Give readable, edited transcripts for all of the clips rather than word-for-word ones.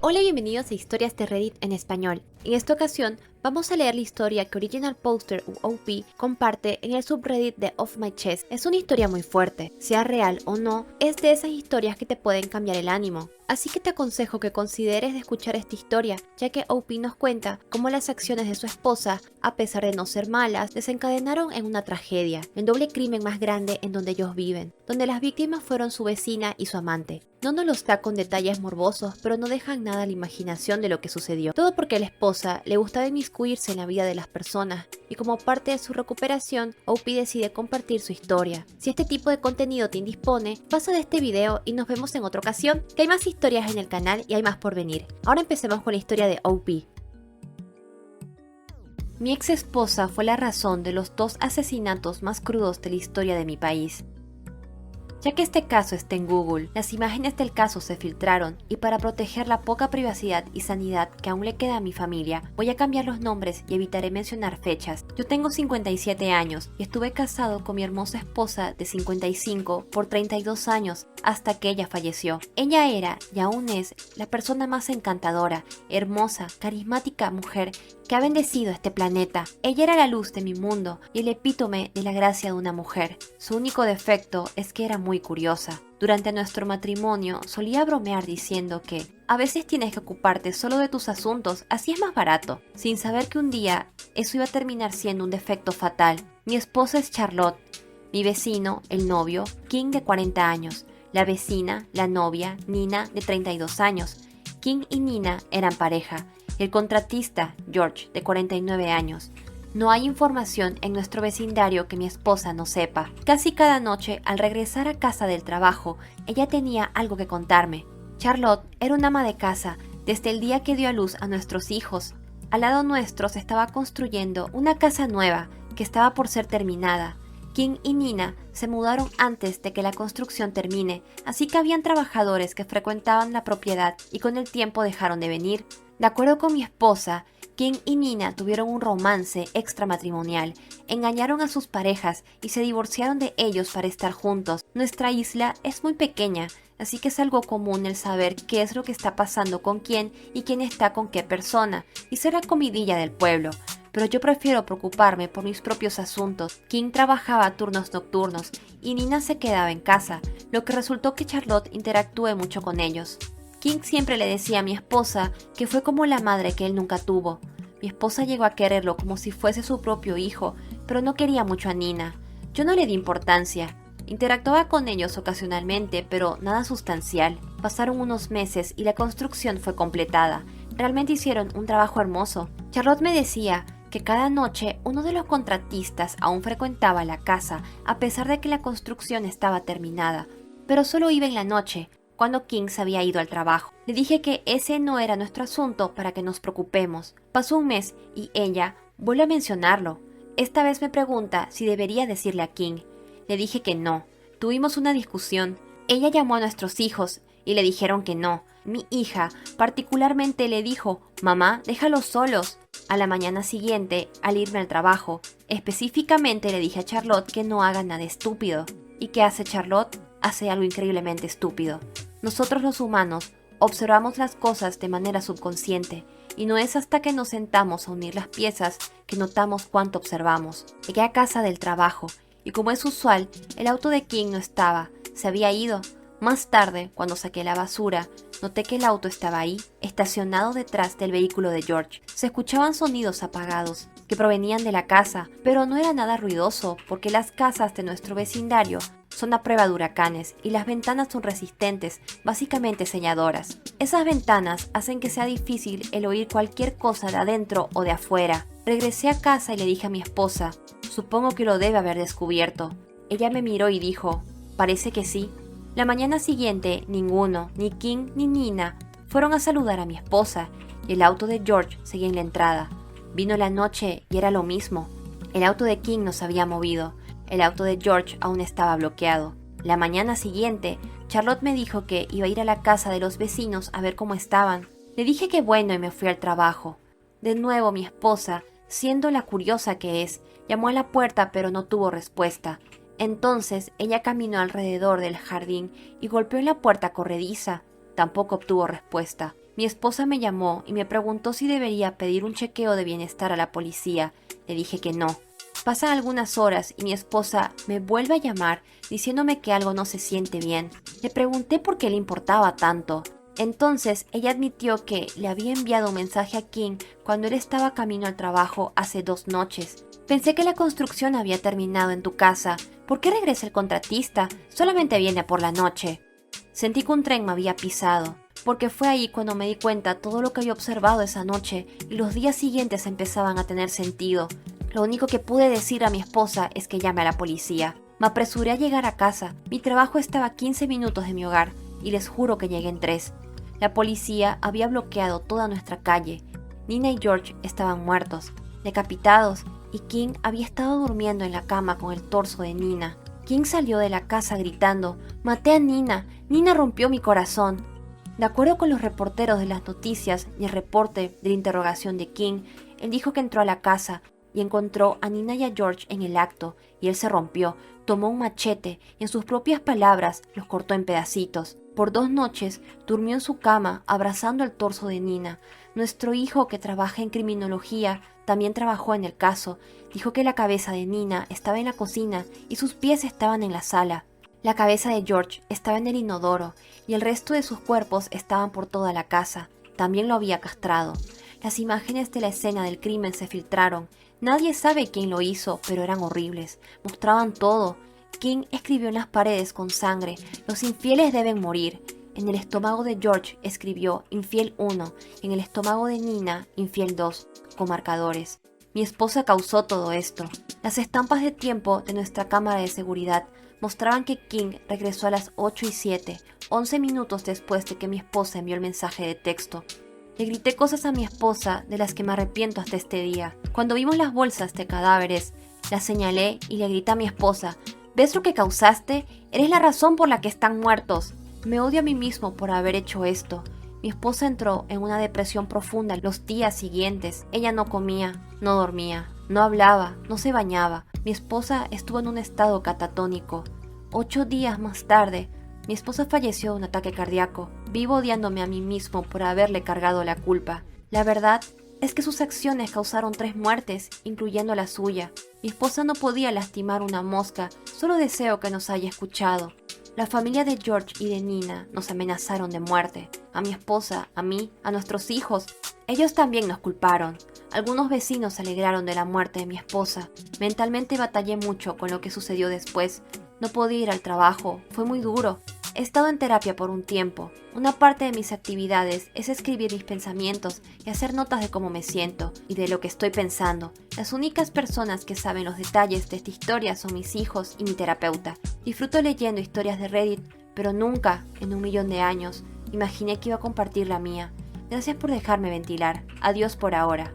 Hola y bienvenidos a Historias de Reddit en español. En esta ocasión vamos a leer la historia que Original Poster u OP comparte en el subreddit de Off My Chest. Es una historia muy fuerte, sea real o no, es de esas historias que te pueden cambiar el ánimo. Así que te aconsejo que consideres de escuchar esta historia, ya que OP nos cuenta cómo las acciones de su esposa, a pesar de no ser malas, desencadenaron en una tragedia, el doble crimen más grande en donde ellos viven, donde las víctimas fueron su vecina y su amante. No nos los da con detalles morbosos, pero no dejan nada a la imaginación de lo que sucedió. Todo porque a la esposa le gustaba inmiscuirse en la vida de las personas, y como parte de su recuperación, OP decide compartir su historia. Si este tipo de contenido te indispone, pasa de este video y nos vemos en otra ocasión, que hay más historias en el canal y hay más por venir. Ahora empecemos con la historia de OP. Mi ex esposa fue la razón de los 2 asesinatos más crudos de la historia de mi país. Ya que este caso está en Google, las imágenes del caso se filtraron y para proteger la poca privacidad y sanidad que aún le queda a mi familia, voy a cambiar los nombres y evitaré mencionar fechas. Yo tengo 57 años y estuve casado con mi hermosa esposa de 55 por 32 años hasta que ella falleció. Ella era y aún es la persona más encantadora, hermosa, carismática mujer que ha bendecido este planeta. Ella era la luz de mi mundo y el epítome de la gracia de una mujer. Su único defecto es que era muy curiosa. Durante nuestro matrimonio solía bromear diciendo que a veces tienes que ocuparte solo de tus asuntos, así es más barato, sin saber que un día eso iba a terminar siendo un defecto fatal. Mi esposa es Charlotte, mi vecino, el novio, King de 40 años, la vecina, la novia, Nina de 32 años. King y Nina eran pareja. El contratista, George, de 49 años. No hay información en nuestro vecindario que mi esposa no sepa. Casi cada noche, al regresar a casa del trabajo, ella tenía algo que contarme. Charlotte era una ama de casa desde el día que dio a luz a nuestros hijos. Al lado nuestro se estaba construyendo una casa nueva que estaba por ser terminada. King y Nina se mudaron antes de que la construcción termine, así que habían trabajadores que frecuentaban la propiedad y con el tiempo dejaron de venir. De acuerdo con mi esposa, King y Nina tuvieron un romance extramatrimonial, engañaron a sus parejas y se divorciaron de ellos para estar juntos. Nuestra isla es muy pequeña, así que es algo común el saber qué es lo que está pasando con quién y quién está con qué persona, y ser la comidilla del pueblo. Pero yo prefiero preocuparme por mis propios asuntos. King trabajaba turnos nocturnos y Nina se quedaba en casa, lo que resultó que Charlotte interactúe mucho con ellos. King siempre le decía a mi esposa que fue como la madre que él nunca tuvo. Mi esposa llegó a quererlo como si fuese su propio hijo, pero no quería mucho a Nina. Yo no le di importancia. Interactuaba con ellos ocasionalmente, pero nada sustancial. Pasaron unos meses y la construcción fue completada. Realmente hicieron un trabajo hermoso. Charlotte me decía que cada noche uno de los contratistas aún frecuentaba la casa, a pesar de que la construcción estaba terminada, pero solo iba en la noche, cuando King se había ido al trabajo. Le dije que ese no era nuestro asunto para que nos preocupemos. Pasó un mes y ella vuelve a mencionarlo. Esta vez me pregunta si debería decirle a King. Le dije que no. Tuvimos una discusión. Ella llamó a nuestros hijos y le dijeron que no. Mi hija particularmente le dijo, mamá, déjalos solos. A la mañana siguiente, al irme al trabajo, específicamente le dije a Charlotte que no haga nada estúpido. ¿Y qué hace Charlotte? Hace algo increíblemente estúpido. Nosotros los humanos observamos las cosas de manera subconsciente y no es hasta que nos sentamos a unir las piezas que notamos cuánto observamos. Llegué a casa del trabajo y como es usual, el auto de King no estaba, se había ido. Más tarde, cuando saqué la basura, noté que el auto estaba ahí, estacionado detrás del vehículo de George. Se escuchaban sonidos apagados que provenían de la casa, pero no era nada ruidoso porque las casas de nuestro vecindario son a prueba de huracanes y las ventanas son resistentes, básicamente selladoras. Esas ventanas hacen que sea difícil el oír cualquier cosa de adentro o de afuera. Regresé a casa y le dije a mi esposa, supongo que lo debe haber descubierto. Ella me miró y dijo, parece que sí. La mañana siguiente, ninguno, ni King ni Nina, fueron a saludar a mi esposa y el auto de George seguía en la entrada. Vino la noche y era lo mismo. El auto de King no se había movido. El auto de George aún estaba bloqueado. La mañana siguiente, Charlotte me dijo que iba a ir a la casa de los vecinos a ver cómo estaban. Le dije que bueno y me fui al trabajo. De nuevo mi esposa, siendo la curiosa que es, llamó a la puerta pero no tuvo respuesta. Entonces ella caminó alrededor del jardín y golpeó en la puerta corrediza. Tampoco obtuvo respuesta. Mi esposa me llamó y me preguntó si debería pedir un chequeo de bienestar a la policía. Le dije que no. Pasan algunas horas y mi esposa me vuelve a llamar diciéndome que algo no se siente bien. Le pregunté por qué le importaba tanto. Entonces ella admitió que le había enviado un mensaje a King cuando él estaba camino al trabajo hace 2 noches. Pensé que la construcción había terminado en tu casa. ¿Por qué regresa el contratista? Solamente viene por la noche. Sentí que un tren me había pisado, porque fue ahí cuando me di cuenta todo lo que había observado esa noche y los días siguientes empezaban a tener sentido. Lo único que pude decir a mi esposa es que llame a la policía. Me apresuré a llegar a casa. Mi trabajo estaba a 15 minutos de mi hogar y les juro que llegué en 3. La policía había bloqueado toda nuestra calle. Nina y George estaban muertos, decapitados, y King había estado durmiendo en la cama con el torso de Nina. King salió de la casa gritando: «¡Maté a Nina! ¡Nina rompió mi corazón!». De acuerdo con los reporteros de las noticias y el reporte de la interrogación de King, él dijo que entró a la casa y encontró a Nina y a George en el acto, y él se rompió, tomó un machete y en sus propias palabras los cortó en pedacitos. Por 2 noches durmió en su cama abrazando el torso de Nina. Nuestro hijo, que trabaja en criminología, también trabajó en el caso. Dijo que la cabeza de Nina estaba en la cocina y sus pies estaban en la sala. La cabeza de George estaba en el inodoro y el resto de sus cuerpos estaban por toda la casa. También lo había castrado. Las imágenes de la escena del crimen se filtraron. Nadie sabe quién lo hizo, pero eran horribles. Mostraban todo. King escribió en las paredes con sangre: «Los infieles deben morir». En el estómago de George escribió «Infiel 1» y en el estómago de Nina «Infiel 2», con marcadores. Mi esposa causó todo esto. Las estampas de tiempo de nuestra cámara de seguridad mostraban que King regresó a las 8:07, 11 minutos después de que mi esposa envió el mensaje de texto. Le grité cosas a mi esposa de las que me arrepiento hasta este día. Cuando vimos las bolsas de cadáveres, las señalé y le grité a mi esposa: «¿Ves lo que causaste? Eres la razón por la que están muertos». Me odio a mí mismo por haber hecho esto. Mi esposa entró en una depresión profunda los días siguientes. Ella no comía, no dormía, no hablaba, no se bañaba. Mi esposa estuvo en un estado catatónico. 8 días más tarde, mi esposa falleció de un ataque cardíaco. Vivo odiándome a mí mismo por haberle cargado la culpa. La verdad es que sus acciones causaron 3 muertes, incluyendo la suya. Mi esposa no podía lastimar una mosca. Solo deseo que nos haya escuchado. La familia de George y de Nina nos amenazaron de muerte. A mi esposa, a mí, a nuestros hijos. Ellos también nos culparon. Algunos vecinos se alegraron de la muerte de mi esposa. Mentalmente batallé mucho con lo que sucedió después. No podía ir al trabajo. Fue muy duro. He estado en terapia por un tiempo. Una parte de mis actividades es escribir mis pensamientos y hacer notas de cómo me siento y de lo que estoy pensando. Las únicas personas que saben los detalles de esta historia son mis hijos y mi terapeuta. Disfruto leyendo historias de Reddit, pero nunca, en 1.000.000 de años, imaginé que iba a compartir la mía. Gracias por dejarme ventilar. Adiós por ahora.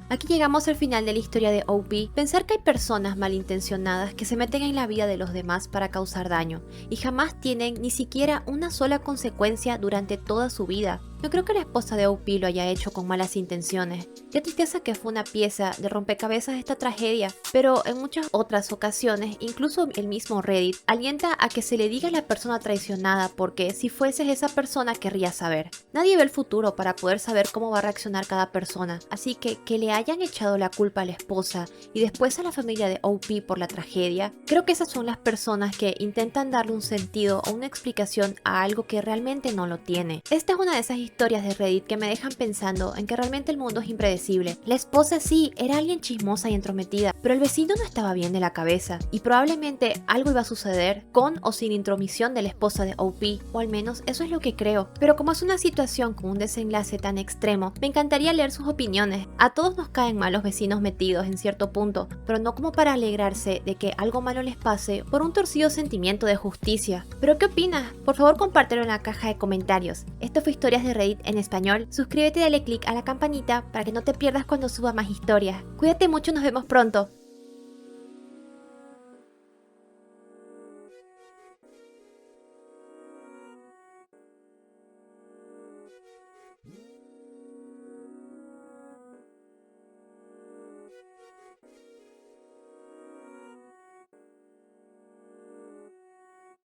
Aquí llegamos al final de la historia de OP. Pensar que hay personas malintencionadas que se meten en la vida de los demás para causar daño y jamás tienen ni siquiera una sola consecuencia durante toda su vida. No creo que la esposa de OP lo haya hecho con malas intenciones. Qué tristeza que fue una pieza de rompecabezas esta tragedia, pero en muchas otras ocasiones, incluso el mismo Reddit alienta a que se le diga a la persona traicionada, porque si fueses esa persona querría saber. Nadie ve el futuro para poder saber cómo va a reaccionar cada persona, así que le hayan echado la culpa a la esposa y después a la familia de OP por la tragedia, creo que esas son las personas que intentan darle un sentido o una explicación a algo que realmente no lo tiene. Esta es una de esas historias de Reddit que me dejan pensando en que realmente el mundo es impredecible. La esposa sí, era alguien chismosa y entrometida, pero el vecino no estaba bien de la cabeza y probablemente algo iba a suceder con o sin intromisión de la esposa de OP, o al menos eso es lo que creo. Pero como es una situación con un desenlace tan extremo, me encantaría leer sus opiniones. A todos nos caen mal los vecinos metidos en cierto punto, pero no como para alegrarse de que algo malo les pase por un torcido sentimiento de justicia. ¿Pero qué opinas? Por favor compártelo en la caja de comentarios. Esto fue Historias de Reddit en español. Suscríbete y dale click a la campanita para que no te pierdas cuando suba más historias. Cuídate mucho, nos vemos pronto.